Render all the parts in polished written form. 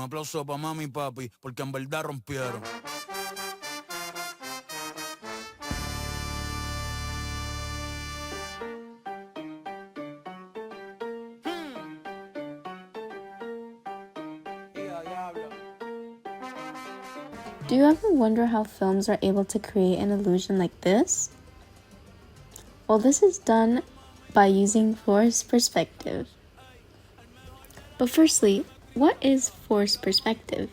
Un aplauso para mami y papi, porque en verdad rompieron. Do you ever wonder how films are able to create an illusion like this? Well, this is done by using forced perspective. But firstly, what is forced perspective?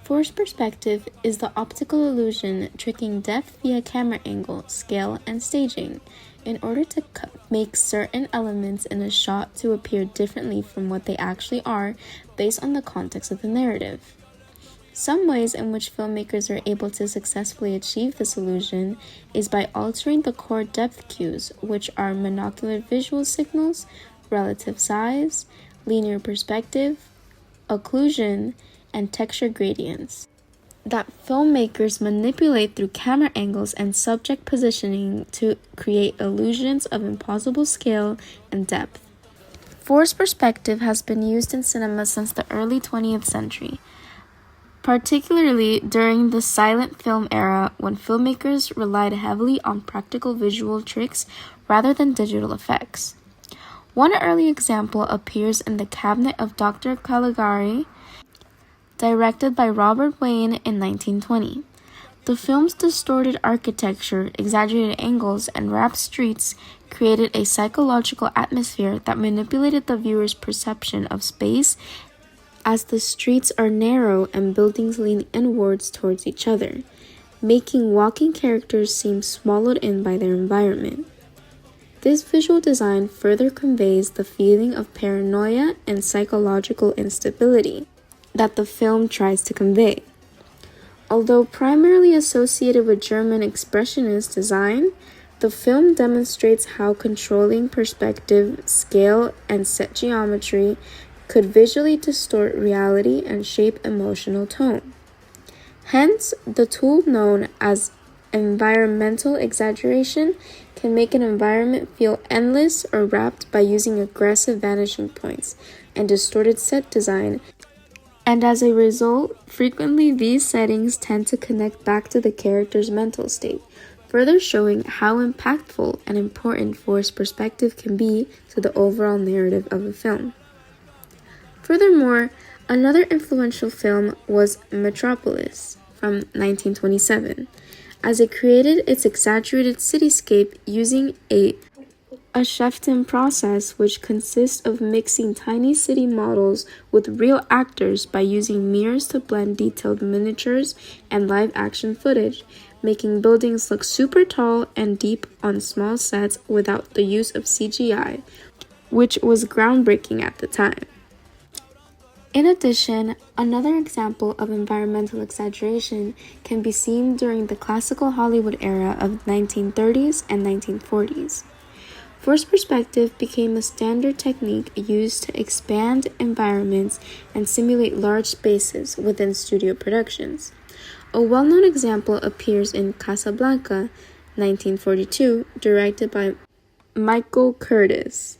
Forced perspective is the optical illusion tricking depth via camera angle, scale, and staging in order to make certain elements in a shot to appear differently from what they actually are based on the context of the narrative. Some ways in which filmmakers are able to successfully achieve this illusion is by altering the core depth cues, which are monocular visual signals, relative size, linear perspective, occlusion, and texture gradients that filmmakers manipulate through camera angles and subject positioning to create illusions of impossible scale and depth. Forced perspective has been used in cinema since the early 20th century, particularly during the silent film era when filmmakers relied heavily on practical visual tricks rather than digital effects. One early example appears in The Cabinet of Dr. Caligari, directed by Robert Wayne in 1920. The film's distorted architecture, exaggerated angles, and wrapped streets created a psychological atmosphere that manipulated the viewer's perception of space as the streets are narrow and buildings lean inwards towards each other, making walking characters seem swallowed in by their environment. This visual design further conveys the feeling of paranoia and psychological instability that the film tries to convey. Although primarily associated with German expressionist design, the film demonstrates how controlling perspective, scale, and set geometry could visually distort reality and shape emotional tone. Hence, the tool known as environmental exaggeration can make an environment feel endless or wrapped by using aggressive vanishing points and distorted set design, and as a result, frequently these settings tend to connect back to the character's mental state, further showing how impactful and important forced perspective can be to the overall narrative of a film. Furthermore, another influential film was Metropolis from 1927, as it created its exaggerated cityscape using a Shefton process, which consists of mixing tiny city models with real actors by using mirrors to blend detailed miniatures and live action footage, making buildings look super tall and deep on small sets without the use of CGI, which was groundbreaking at the time. In addition, another example of environmental exaggeration can be seen during the classical Hollywood era of the 1930s and 1940s. Forced perspective became a standard technique used to expand environments and simulate large spaces within studio productions. A well-known example appears in Casablanca, 1942, directed by Michael Curtiz.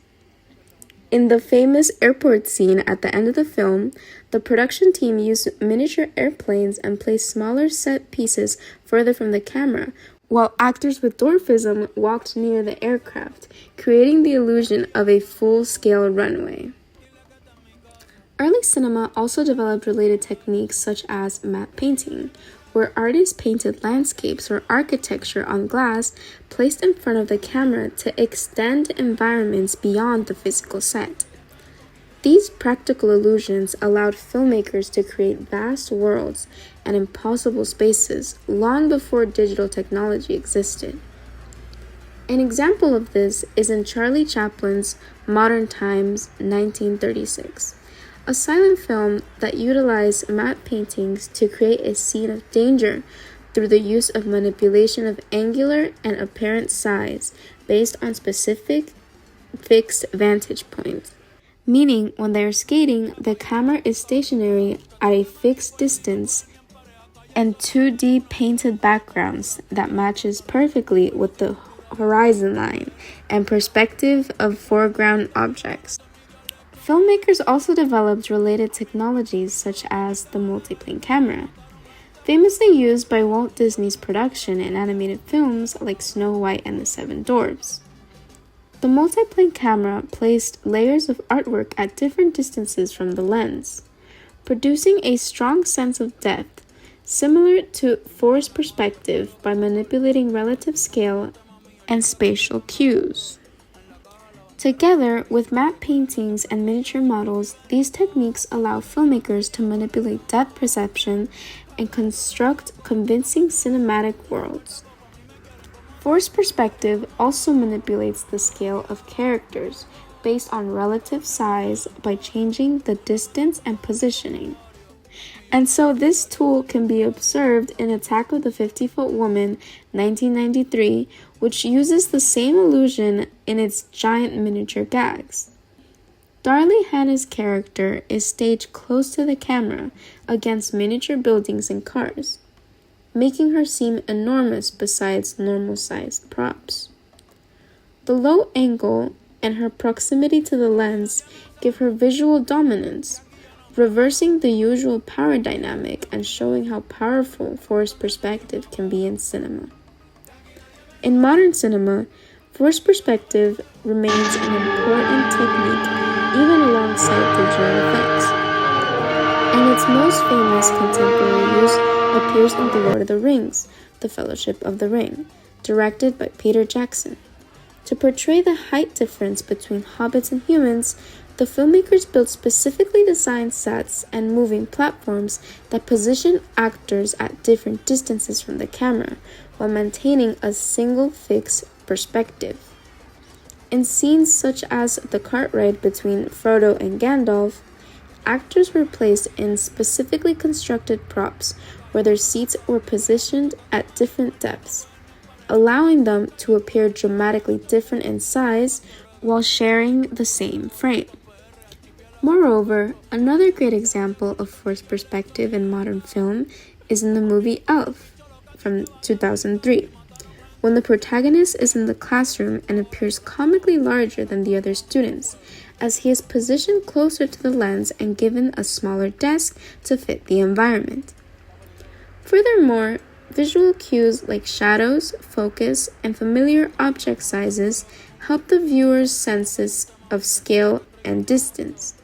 In the famous airport scene at the end of the film, the production team used miniature airplanes and placed smaller set pieces further from the camera, while actors with dwarfism walked near the aircraft, creating the illusion of a full-scale runway. Early cinema also developed related techniques such as matte painting, where artists painted landscapes or architecture on glass placed in front of the camera to extend environments beyond the physical set. These practical illusions allowed filmmakers to create vast worlds and impossible spaces long before digital technology existed. An example of this is in Charlie Chaplin's Modern Times, 1936, a silent film that utilized matte paintings to create a scene of danger through the use of manipulation of angular and apparent size based on specific fixed vantage points. Meaning, when they are skating, the camera is stationary at a fixed distance and 2D painted backgrounds that matches perfectly with the horizon line and perspective of foreground objects. Filmmakers also developed related technologies such as the multiplane camera, famously used by Walt Disney's production in animated films like Snow White and the Seven Dwarfs. The multiplane camera placed layers of artwork at different distances from the lens, producing a strong sense of depth, similar to forced perspective by manipulating relative scale and spatial cues. Together with matte paintings and miniature models, these techniques allow filmmakers to manipulate depth perception and construct convincing cinematic worlds. Forced perspective also manipulates the scale of characters based on relative size by changing the distance and positioning. And so this tool can be observed in Attack of the 50-Foot Woman, 1993, which uses the same illusion in its giant miniature gags. Darlie Hannah's character is staged close to the camera against miniature buildings and cars, making her seem enormous besides normal-sized props. The low angle and her proximity to the lens give her visual dominance, reversing the usual power dynamic and showing how powerful forced perspective can be in cinema. In modern cinema, forced perspective remains an important technique even alongside digital effects, and its most famous contemporary use appears in The Lord of the Rings, The Fellowship of the Ring, directed by Peter Jackson. To portray the height difference between hobbits and humans, the filmmakers built specifically designed sets and moving platforms that position actors at different distances from the camera while maintaining a single fixed perspective. In scenes such as the cart ride between Frodo and Gandalf, actors were placed in specifically constructed props where their seats were positioned at different depths, allowing them to appear dramatically different in size while sharing the same frame. Moreover, another great example of forced perspective in modern film is in the movie Elf from 2003, when the protagonist is in the classroom and appears comically larger than the other students, as he is positioned closer to the lens and given a smaller desk to fit the environment. Furthermore, visual cues like shadows, focus, and familiar object sizes help the viewer's senses of scale and distance.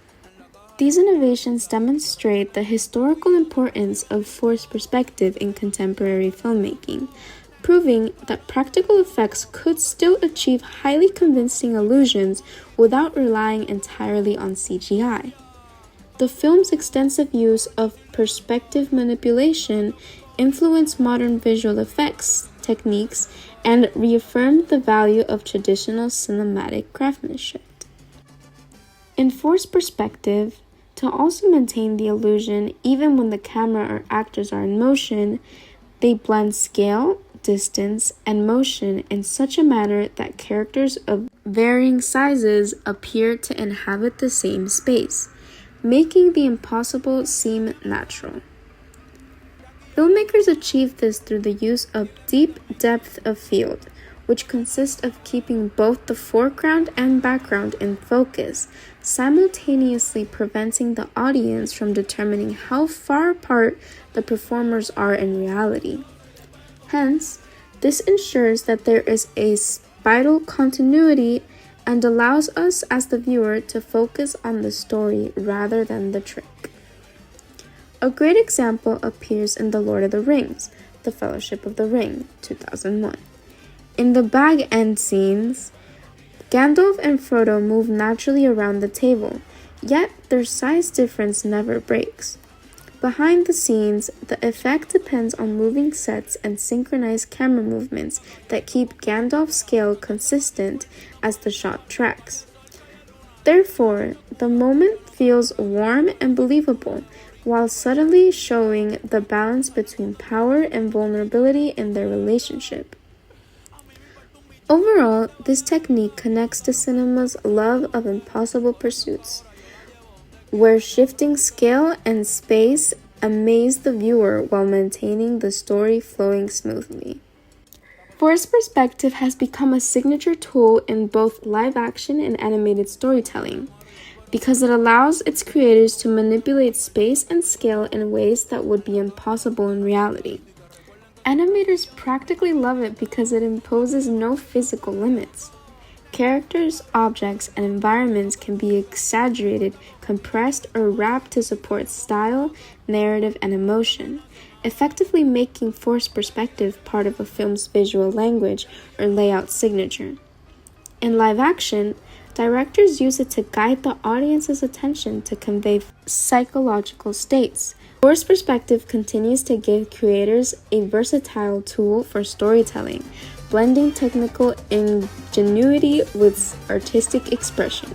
These innovations demonstrate the historical importance of forced perspective in contemporary filmmaking, proving that practical effects could still achieve highly convincing illusions without relying entirely on CGI. The film's extensive use of perspective manipulation influenced modern visual effects techniques and reaffirmed the value of traditional cinematic craftsmanship. In forced perspective, to also maintain the illusion even when the camera or actors are in motion, they blend scale, distance, and motion in such a manner that characters of varying sizes appear to inhabit the same space, making the impossible seem natural. Filmmakers achieve this through the use of deep depth of field, which consists of keeping both the foreground and background in focus, simultaneously preventing the audience from determining how far apart the performers are in reality. Hence, this ensures that there is a spatial continuity and allows us as the viewer to focus on the story rather than the trick. A great example appears in The Lord of the Rings, The Fellowship of the Ring, 2001. In the bag end scenes, Gandalf and Frodo move naturally around the table, yet their size difference never breaks. Behind the scenes, the effect depends on moving sets and synchronized camera movements that keep Gandalf's scale consistent as the shot tracks. Therefore, the moment feels warm and believable, while subtly showing the balance between power and vulnerability in their relationship. Overall, this technique connects to cinema's love of impossible pursuits, where shifting scale and space amaze the viewer while maintaining the story flowing smoothly. Forced perspective has become a signature tool in both live action and animated storytelling, because it allows its creators to manipulate space and scale in ways that would be impossible in reality. Animators practically love it because it imposes no physical limits. Characters, objects, and environments can be exaggerated, compressed, or wrapped to support style, narrative, and emotion, effectively making forced perspective part of a film's visual language or layout signature. In live action, directors use it to guide the audience's attention to convey psychological states. Forced perspective continues to give creators a versatile tool for storytelling, blending technical ingenuity with artistic expression.